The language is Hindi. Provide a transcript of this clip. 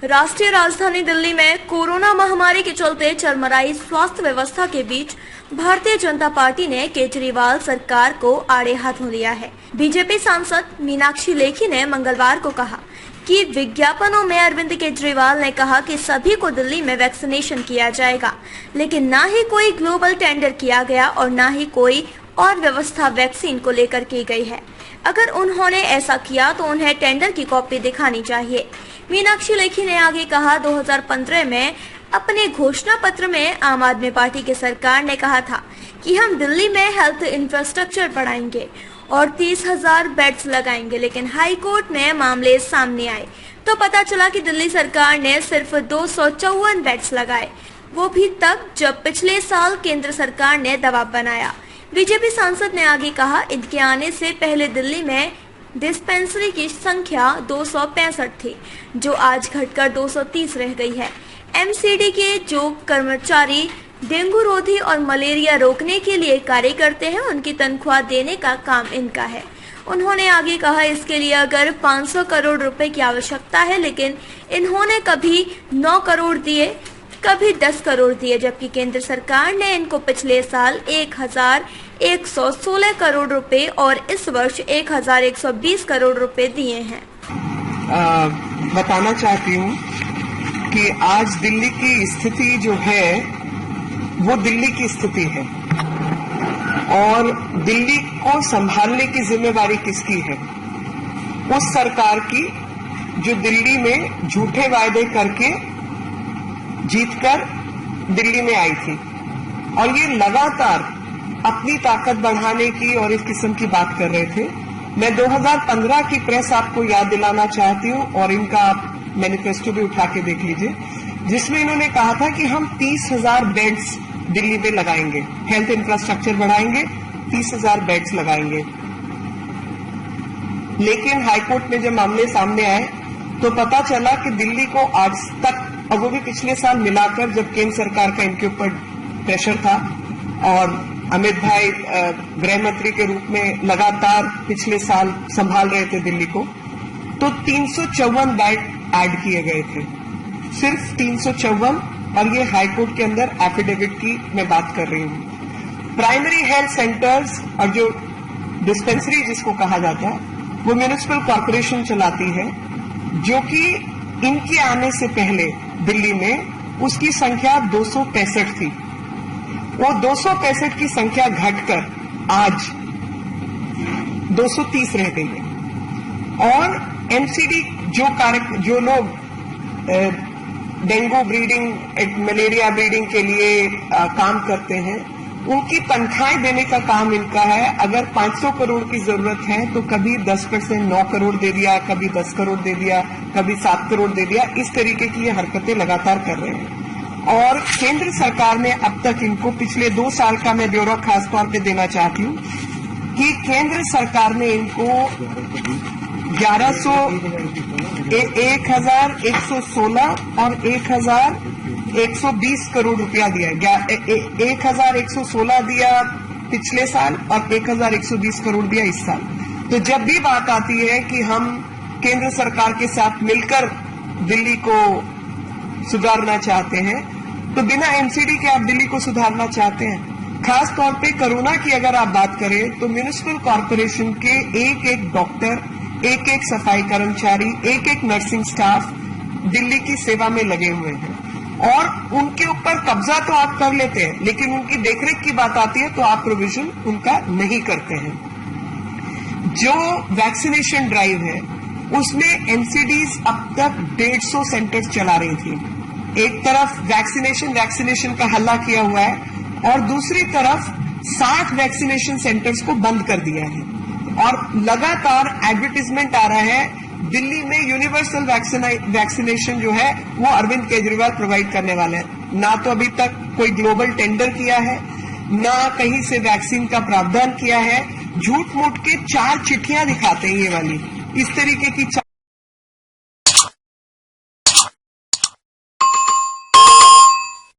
राष्ट्रीय राजधानी दिल्ली में कोरोना महामारी के चलते चरमराई स्वास्थ्य व्यवस्था के बीच भारतीय जनता पार्टी ने केजरीवाल सरकार को आड़े हाथों लिया है। बीजेपी सांसद मीनाक्षी लेखी ने मंगलवार को कहा कि विज्ञापनों में अरविंद केजरीवाल ने कहा कि सभी को दिल्ली में वैक्सीनेशन किया जाएगा, लेकिन ना ही कोई ग्लोबल टेंडर किया गया और ना ही कोई और व्यवस्था वैक्सीन को लेकर की गई है। अगर उन्होंने ऐसा किया तो उन्हें टेंडर की कॉपी दिखानी चाहिए। मीनाक्षी लेखी ने आगे कहा, 2015 में अपने घोषणा पत्र में आम आदमी पार्टी की सरकार ने कहा था कि हम दिल्ली में हेल्थ इंफ्रास्ट्रक्चर बढ़ाएंगे और 30,000 बेड्स लगाएंगे, लेकिन हाई कोर्ट में मामले सामने आए तो पता चला कि दिल्ली सरकार ने सिर्फ 254 बेड्स लगाए, वो भी तब जब पिछले साल केंद्र सरकार ने दबाव बनाया। बीजेपी सांसद ने आगे कहा, इनके आने से पहले दिल्ली में डिस्पेंसरी की संख्या 265 थी, जो आज घटकर 230 रह गई है। एमसीडी के जो कर्मचारी डेंगू रोधी और मलेरिया रोकने के लिए कार्य करते हैं, उनकी तनख्वाह देने का काम इनका है। उन्होंने आगे कहा, इसके लिए अगर 500 करोड़ रुपए की आवश्यकता है, लेकिन इन्होंने कभी 9 करोड़ दिए, कभी 10 करोड़ दिए, जबकि केंद्र सरकार ने इनको पिछले साल 1,116 करोड़ रुपए और इस वर्ष 1,120 करोड़ रुपए दिए हैं। बताना चाहती हूँ कि आज दिल्ली की स्थिति जो है वो दिल्ली की स्थिति है और दिल्ली को संभालने की जिम्मेवारी किसकी है? उस सरकार की जो दिल्ली में झूठे वायदे करके जीतकर दिल्ली में आई थी और ये लगातार अपनी ताकत बढ़ाने की और इस किस्म की बात कर रहे थे। मैं 2015 की प्रेस आपको याद दिलाना चाहती हूँ और इनका आप मैनिफेस्टो भी उठा के देख लीजिए, जिसमें इन्होंने कहा था कि हम 30,000 बेड्स दिल्ली में लगाएंगे, हेल्थ इंफ्रास्ट्रक्चर बढ़ाएंगे, 30,000 बेड्स लगाएंगे। लेकिन हाईकोर्ट में जब मामले सामने आए तो पता चला कि दिल्ली को आज तक, और वो भी पिछले साल मिलाकर जब केंद्र सरकार का इनके ऊपर प्रेशर था और अमित भाई गृह मंत्री के रूप में लगातार पिछले साल संभाल रहे थे दिल्ली को, तो 354 बेड ऐड किए गए थे, सिर्फ 354। और ये हाईकोर्ट के अंदर एफिडेविट की मैं बात कर रही हूँ। प्राइमरी हेल्थ सेंटर्स और जो डिस्पेंसरी जिसको कहा जाता है वो म्युनिसिपल कॉर्पोरेशन चलाती है, जो कि इनके आने से पहले दिल्ली में उसकी संख्या 265 थी। वो 265 की संख्या घटकर आज 230 रह गई है। और एमसीडी जो लोग डेंगू ब्रीडिंग, मलेरिया ब्रीडिंग के लिए काम करते हैं, उनकी तनख्वाहें देने का काम इनका है। अगर 500 करोड़ की जरूरत है तो कभी 10% 9 करोड़ दे दिया, कभी 10 करोड़ दे दिया, कभी 7 करोड़ दे दिया। इस तरीके की ये हरकतें लगातार कर रहे हैं। और केंद्र सरकार ने अब तक इनको पिछले 2 साल का मैं ब्यौरा खासतौर पे देना चाहती हूँ कि केंद्र सरकार ने इनको 1,116 और 1,120 करोड़ रुपया दिया। 1,116 दिया पिछले साल और 1,120 करोड़ दिया इस साल। तो जब भी बात आती है कि हम केंद्र सरकार के साथ मिलकर दिल्ली को सुधारना चाहते हैं, तो बिना एमसीडी के आप दिल्ली को सुधारना चाहते हैं। खास तौर पे कोरोना की अगर आप बात करें तो म्युनिसिपल कॉर्पोरेशन के एक डॉक्टर, एक सफाई कर्मचारी, एक नर्सिंग स्टाफ दिल्ली की सेवा में लगे हुए हैं और उनके ऊपर कब्जा तो आप कर लेते हैं, लेकिन उनकी देखरेख की बात आती है तो आप प्रोविजन उनका नहीं करते हैं। जो वैक्सीनेशन ड्राइव है उसमें एमसीडीज अब तक 150 सेंटर्स चला रही थी। एक तरफ वैक्सीनेशन का हल्ला किया हुआ है और दूसरी तरफ 60 वैक्सीनेशन सेंटर्स को बंद कर दिया है और लगातार एडवर्टीजमेंट आ रहा है दिल्ली में यूनिवर्सल वैक्सीनेशन जो है वो अरविंद केजरीवाल प्रोवाइड करने वाले हैं। ना तो अभी तक कोई ग्लोबल टेंडर किया है, ना कहीं से वैक्सीन का प्रावधान किया है। झूठ मूठ के 4 चिट्ठियां दिखाते हैं ये वाली, इस तरीके की